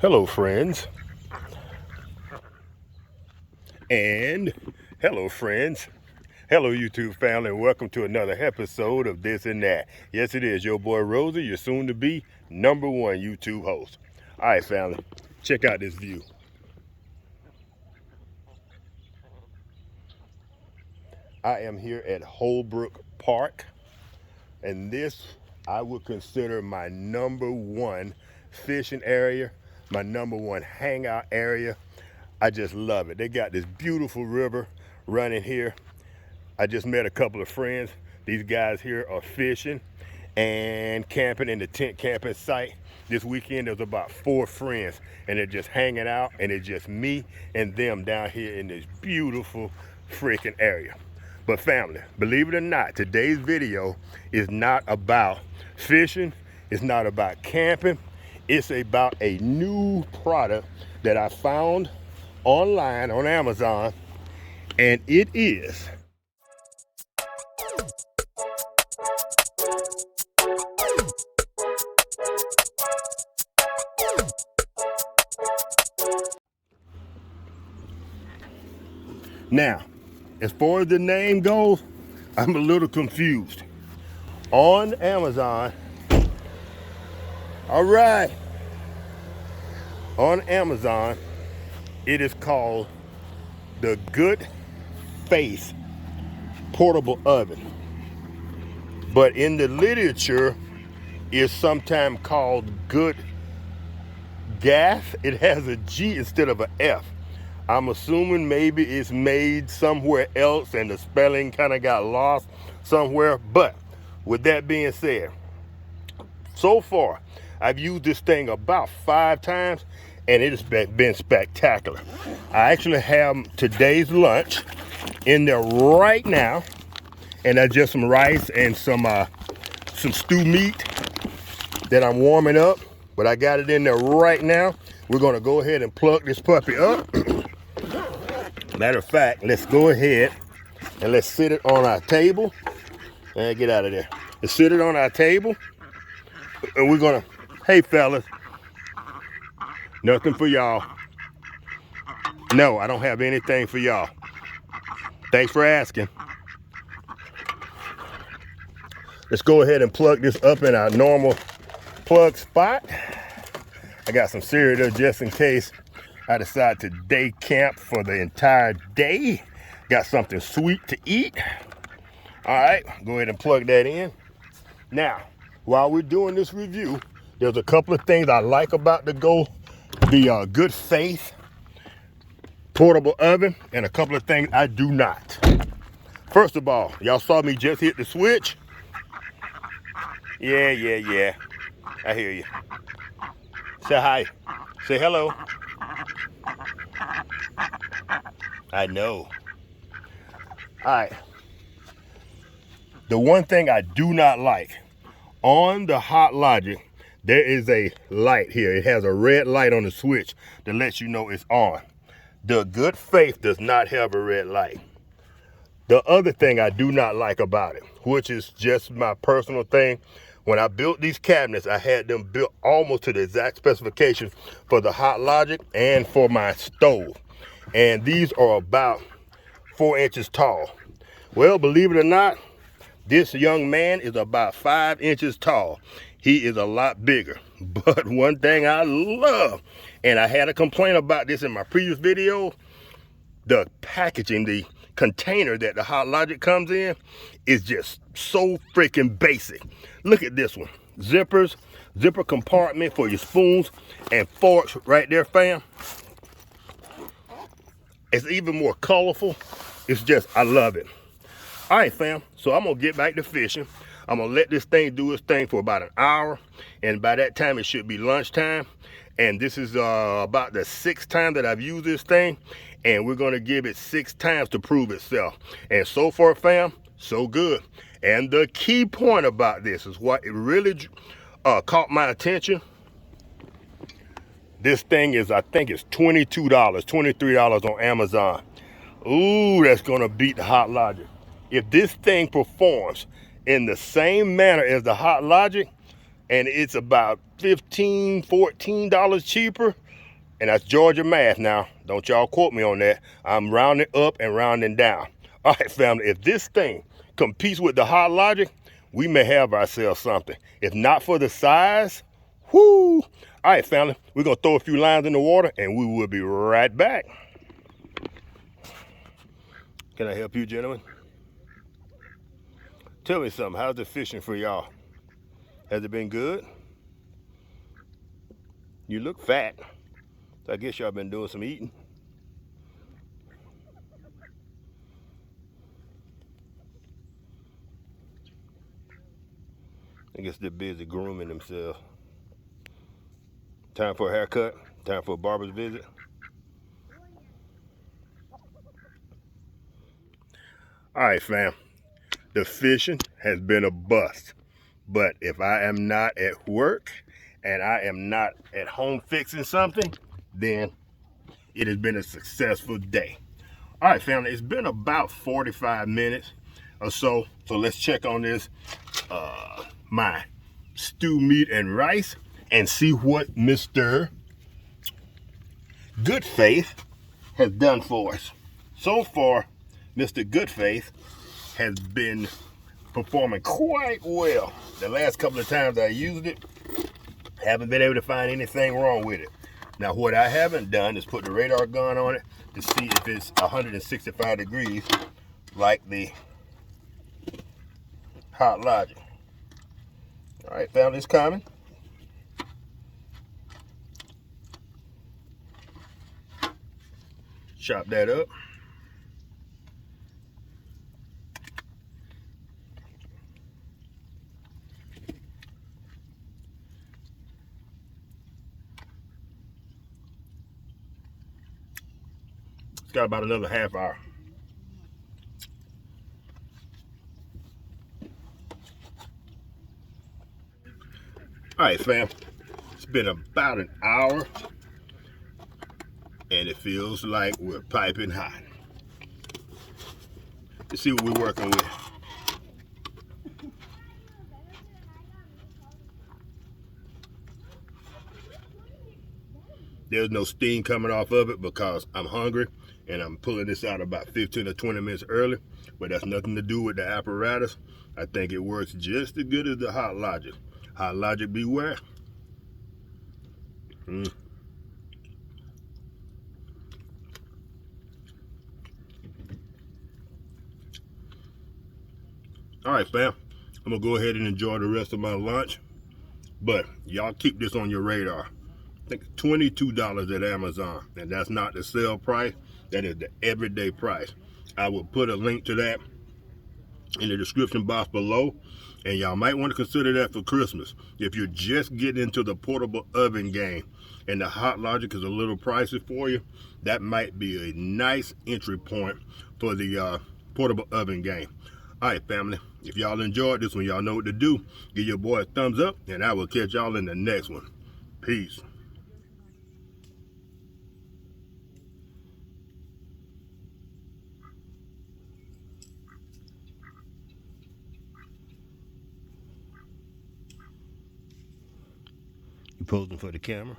Hello, friends. And hello, friends. Hello, YouTube family, and welcome to another episode of This and That. Yes, it is your boy Rosie, your soon-to-be #1 YouTube host. All right, family, check out this view. I am here at Holbrook Park, and this I would consider my #1 fishing area, my #1 hangout area. I just love it. They got this beautiful river running here. I just met a couple of friends. These guys here are fishing and camping in the tent camping site. This weekend there's about 4 friends and they're just hanging out, and it's just me and them down here in this beautiful freaking area. But family, believe it or not, today's video is not about fishing. It's not about camping. It's about a new product that I found online on Amazon, and it is now, as far as the name goes, I'm a little confused. On Amazon, all right, on Amazon, it is called the Good Faith Portable Oven. But in the literature, it's sometimes called Good Gas. It has a G instead of an F. I'm assuming maybe it's made somewhere else and the spelling kind of got lost somewhere. But with that being said, so far, I've used this thing about 5 times and it has been spectacular. I actually have today's lunch in there right now, and that's just some rice and some stew meat that I'm warming up, but I got it in there right now. We're gonna go ahead and plug this puppy up. Matter of fact, let's go ahead and let's sit it on our table. And get out of there. Let's sit it on our table. And we're gonna, hey fellas, nothing for y'all. No, I don't have anything for y'all. Thanks for asking. Let's go ahead and plug this up in our normal plug spot. I got some cereal just in case I decide to day camp for the entire day. Got something sweet to eat. All right, go ahead and plug that in. Now, while we're doing this review, there's a couple of things I like about the Good Faith portable oven, and a couple of things I do not. First of all, y'all saw me just hit the switch. Yeah. I hear you. Say hi. Say hello. I know. All right. The one thing I do not like, on the Hot Logic, there is a light here. It has a red light on the switch that lets you know it's on. The Good Faith does not have a red light. The other thing I do not like about it, which is just my personal thing, when I built these cabinets, I had them built almost to the exact specifications for the Hot Logic and for my stove. And these are about 4 inches tall. Well, believe it or not, this young man is about 5 inches tall. He is a lot bigger. But one thing I love, and I had a complaint about this in my previous video, the packaging, the container that the Hot Logic comes in is just so freaking basic. Look at this one. Zippers, zipper compartment for your spoons and forks right there, fam. It's even more colorful. It's just, I love it. All right, fam, so I'm gonna get back to fishing. I'm gonna let this thing do its thing for about an hour, and by that time it should be lunchtime. And this is about the 6th time that I've used this thing, and we're gonna give it 6 times to prove itself. And so far, fam, so good. And the key point about this is what it really caught my attention. This thing is, I think it's $22, $23 on Amazon. Ooh, that's gonna beat the Hot Logic. If this thing performs in the same manner as the Hot Logic, and it's about $15, $14 cheaper, And that's Georgia math now. Don't y'all quote me on that. I'm rounding up and rounding down. All right, family, if this thing competes with the Hot Logic, we may have ourselves something. If not for the size, whoo. All right, family, we're going to throw a few lines in the water and we will be right back. Can I help you, gentlemen? Tell me something. How's the fishing for y'all? Has it been good? You look fat. So I guess y'all been doing some eating. I guess they're busy grooming themselves. Time for a haircut? Time for a barber's visit? All right, fam. The fishing has been a bust. But if I am not at work and I am not at home fixing something, then it has been a successful day. All right, family, it's been about 45 minutes or so. So let's check on this, my stew meat and rice, and see what Mr. Goodfaith has done for us. So far, Mr. Goodfaith has been performing quite well. The last couple of times I used it, haven't been able to find anything wrong with it. Now, what I haven't done is put the radar gun on it to see if it's 165 degrees like the Hot Logic. All right, found this coming. Chop that up. It's got about another half hour. All right, fam. It's been about an hour, and it feels like we're piping hot. Let's see what we're working with. There's no steam coming off of it because I'm hungry and I'm pulling this out about 15 or 20 minutes early, but that's nothing to do with the apparatus. I think it works just as good as the Hot Logic. Hot Logic beware. All right, fam. I'm gonna go ahead and enjoy the rest of my lunch, but y'all keep this on your radar. I think it's $22 at Amazon, and that's not the sale price. That is the everyday price. I will put a link to that in the description box below, and y'all might want to consider that for Christmas. If you're just getting into the portable oven game and the Hot Logic is a little pricey for you, that might be a nice entry point for the portable oven game. All right, family, if y'all enjoyed this one, y'all know what to do. Give your boy a thumbs up, and I will catch y'all in the next one. Peace. You posing for the camera?